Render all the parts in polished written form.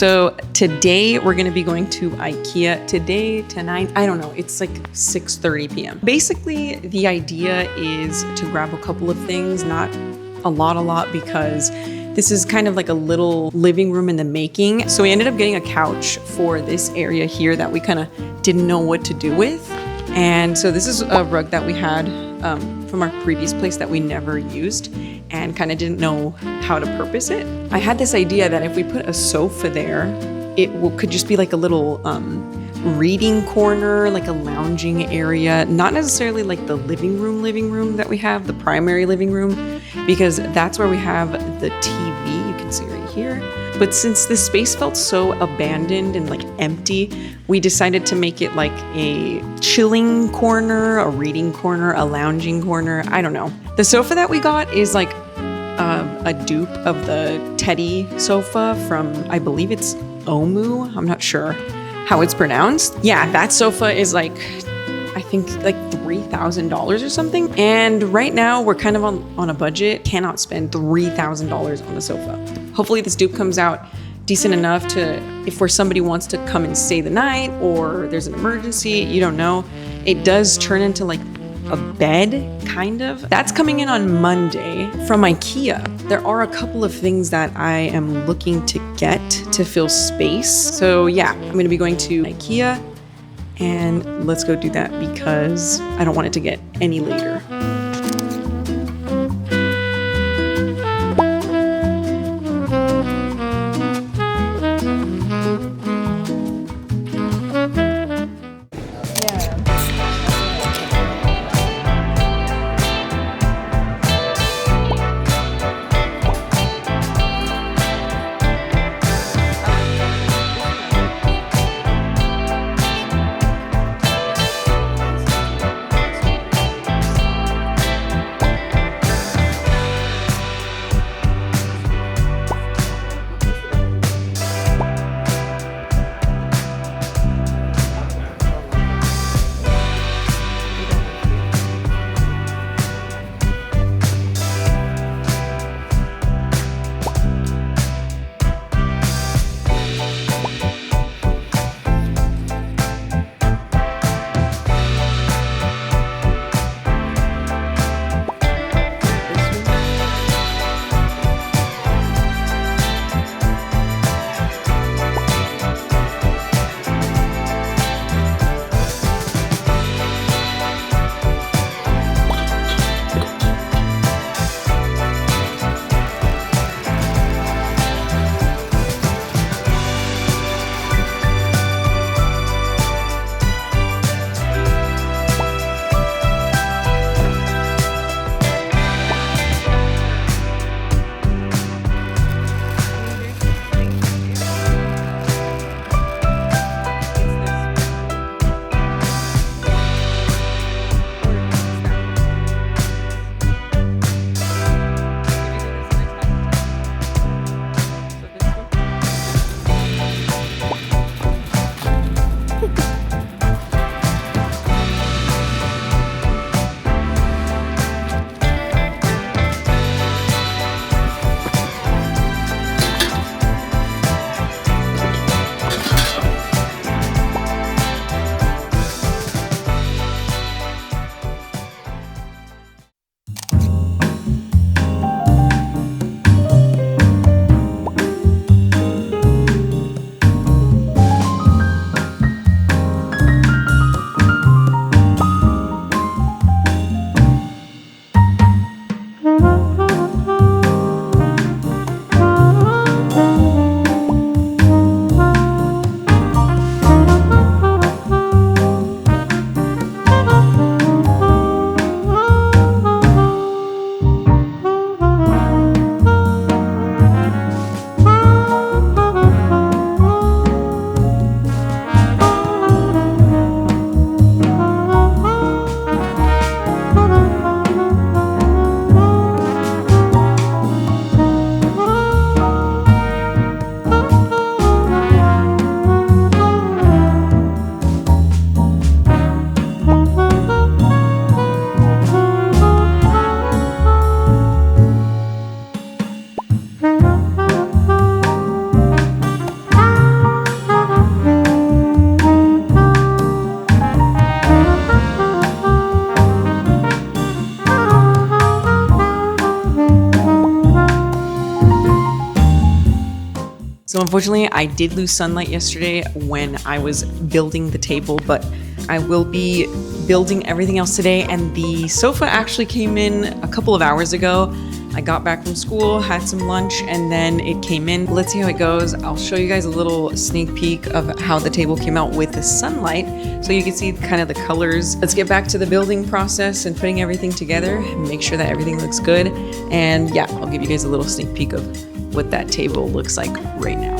So today we're going to be going to IKEA tonight. I don't know. It's like 6:30 p.m. Basically, the idea is to grab a couple of things, not a lot, because this is kind of like a little living room in the making. So we ended up getting a couch for this area here that we kind of didn't know what to do with. And so this is a rug that we had from our previous place that we never used and kind of didn't know how to purpose it. I had this idea that if we put a sofa there, could just be like a little reading corner, like a lounging area, not necessarily like the living room that we have, the primary living room, because that's where we have the TV. You can see right here. But since this space felt so abandoned and like empty, we decided to make it like a chilling corner, a reading corner, a lounging corner. I don't know. The sofa that we got is like a dupe of the Teddy sofa from, I believe it's Omu. I'm not sure how it's pronounced. Yeah, that sofa is like, I think like $3,000 or something. And right now we're kind of on a budget. Cannot spend $3,000 on a sofa. Hopefully this dupe comes out decent enough to, if somebody wants to come and stay the night or there's an emergency, you don't know. It does turn into like a bed, kind of. That's coming in on Monday from IKEA. There are a couple of things that I am looking to get to fill space. So yeah, I'm gonna be going to IKEA and let's go do that because I don't want it to get any later. So unfortunately, I did lose sunlight yesterday when I was building the table, but I will be building everything else today. And the sofa actually came in a couple of hours ago. I got back from school, had some lunch, and then it came in. Let's see how it goes. I'll show you guys a little sneak peek of how the table came out with the sunlight so you can see kind of the colors. Let's get back to the building process and putting everything together, make sure that everything looks good. And yeah, I'll give you guys a little sneak peek of what that table looks like right now.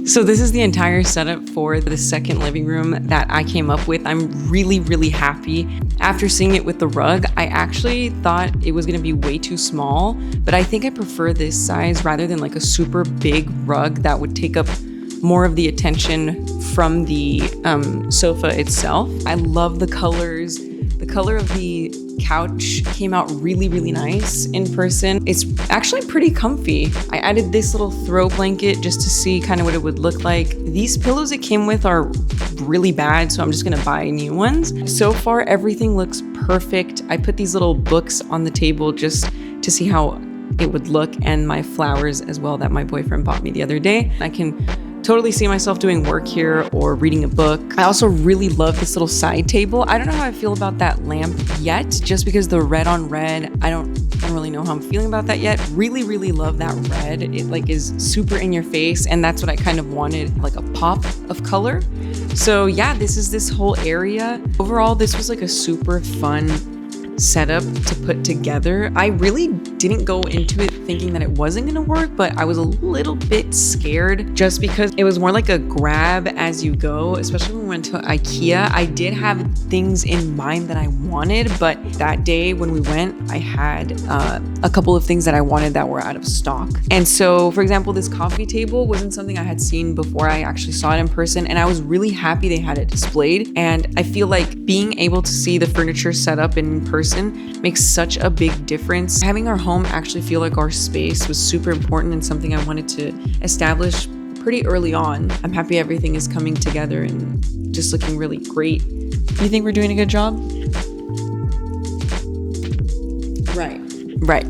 So this is the entire setup for the second living room that I came up with. I'm really, really happy. After seeing it with the rug, I actually thought it was gonna be way too small, but I think I prefer this size rather than like a super big rug that would take up more of the attention from the sofa itself. I love the colors. The color of the couch came out really, really nice in person. It's actually pretty comfy. I added this little throw blanket just to see kind of what it would look like. These pillows it came with are really bad, so I'm just gonna buy new ones. So far, everything looks perfect. I put these little books on the table just to see how it would look, and my flowers as well that my boyfriend bought me the other day. I can totally see myself doing work here or reading a book. I also really love this little side table. I don't know how I feel about that lamp yet, just because the red on red, I don't really know how I'm feeling about that yet. Really, really love that red. It like is super in your face, and that's what I kind of wanted, like a pop of color. So yeah, this is this whole area. Overall, this was like a super fun setup to put together. I really didn't go into it thinking that it wasn't gonna work, but I was a little bit scared just because it was more like a grab as you go, especially when we went to IKEA. I did have things in mind that I wanted, but that day when we went, I had a couple of things that I wanted that were out of stock. And so, for example, this coffee table wasn't something I had seen before I actually saw it in person, and I was really happy they had it displayed. And I feel like being able to see the furniture set up in person makes such a big difference. Having our home actually feel like our space was super important and something I wanted to establish pretty early on. I'm happy everything is coming together and just looking really great. You think we're doing a good job? Right.